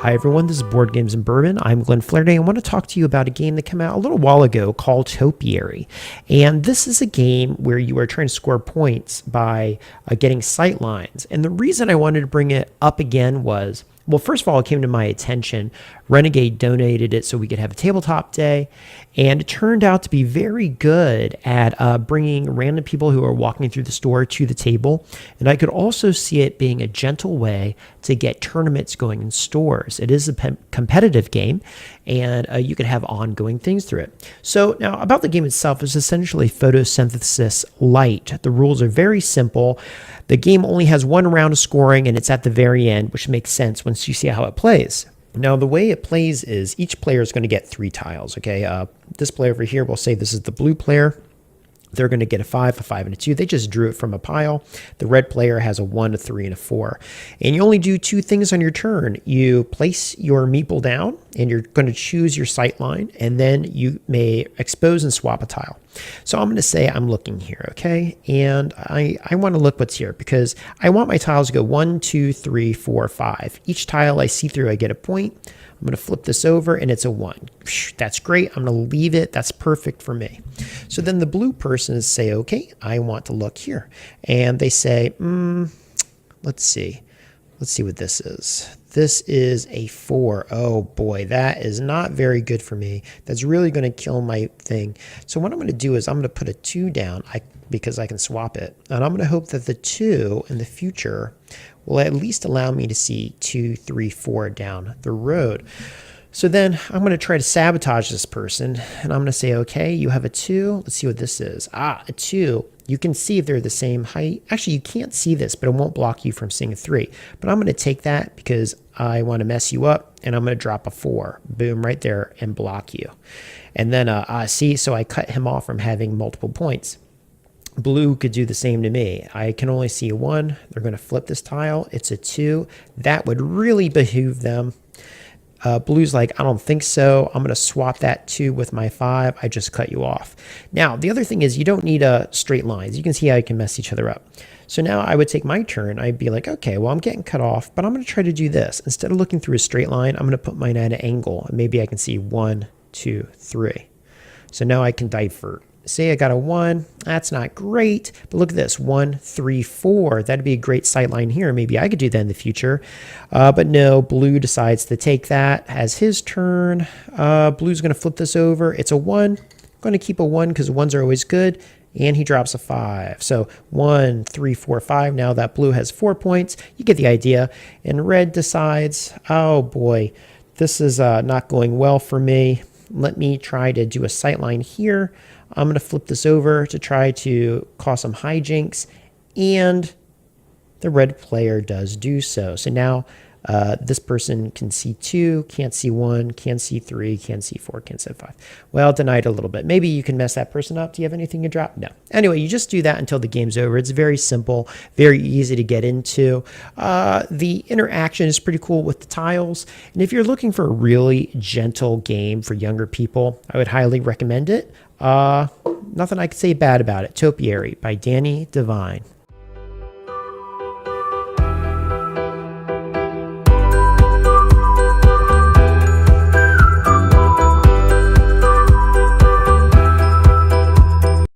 Hi everyone, this is Board Games and Bourbon. I'm Glenn Flaherty. I want to talk to you about a game that came out a little while ago called Topiary. And this is a game where you are trying to score points by getting sight lines. And the reason I wanted to bring it up again was, well, first of all, it came to my attention. Renegade donated it so we could have a tabletop day. And it turned out to be very good at bringing random people who are walking through the store to the table. And I could also see it being a gentle way to get tournaments going in stores. It is a competitive game, and you could have ongoing things through it. So now about the game itself, it's essentially photosynthesis light. The rules are very simple. The game only has one round of scoring, and it's at the very end, which makes sense once you see how it plays. Now, the way it plays is each player is going to get 3 tiles, okay? This player over here, we'll say this is the blue player. They're going to get a 5, and a 2. They just drew it from a pile. The red player has a 1, a 3, and a 4. And you only do 2 things on your turn. You place your meeple down, and you're going to choose your sight line, and then you may expose and swap a tile. So I'm going to say I'm looking here, okay? And I want to look what's here because I want my tiles to go 1, 2, 3, 4, 5. Each tile I see through, I get a point. I'm going to flip this over and it's a 1. That's great. I'm going to leave it. That's perfect for me. So then the blue person is say, okay, I want to look here. And they say, let's see. Let's see what this is. This is a 4. Oh boy, that is not very good for me. That's really going to kill my thing. So what I'm going to do is I'm going to put a 2 down because I can swap it. And I'm going to hope that the 2 in the future will at least allow me to see 2, 3, 4 down the road. So then I'm going to try to sabotage this person. And I'm going to say, okay, you have a 2. Let's see what this is. A 2. You can see if they're the same height. Actually, you can't see this, but it won't block you from seeing a 3. But I'm going to take that because I want to mess you up, and I'm going to drop a 4. Boom, right there, and block you. And then, see, so I cut him off from having multiple points. Blue could do the same to me. I can only see a 1. They're going to flip this tile. It's a 2. That would really behoove them. Blue's like, I don't think so. I'm going to swap that 2 with my 5. I just cut you off. Now, the other thing is you don't need straight lines. You can see how you can mess each other up. So now I would take my turn. I'd be like, okay, well, I'm getting cut off, but I'm going to try to do this. Instead of looking through a straight line, I'm going to put mine at an angle. And maybe I can see 1, 2, 3. So now I can divert. Say I got a 1, that's not great, but look at this, 1, 3, 4. That'd be a great sight line here. Maybe I could do that in the future. But no, blue decides to take that as his turn. Blue's going to flip this over. It's a 1. I'm going to keep a 1 because 1s are always good. And he drops a 5. So 1, 3, 4, 5. Now that blue has 4 points. You get the idea. And red decides, oh boy, this is not going well for me. Let me try to do a sight line here. I'm going to flip this over to try to cause some hijinks, and the red player does do so. So now this person can see 2, can't see 1, can't see 3, can't see 4, can't see 5. Well, denied a little bit. Maybe you can mess that person up. Do you have anything to drop? No. Anyway, you just do that until the game's over. It's very simple, very easy to get into. The interaction is pretty cool with the tiles. And if you're looking for a really gentle game for younger people, I would highly recommend it. Nothing I could say bad about it. Topiary by DEVINE.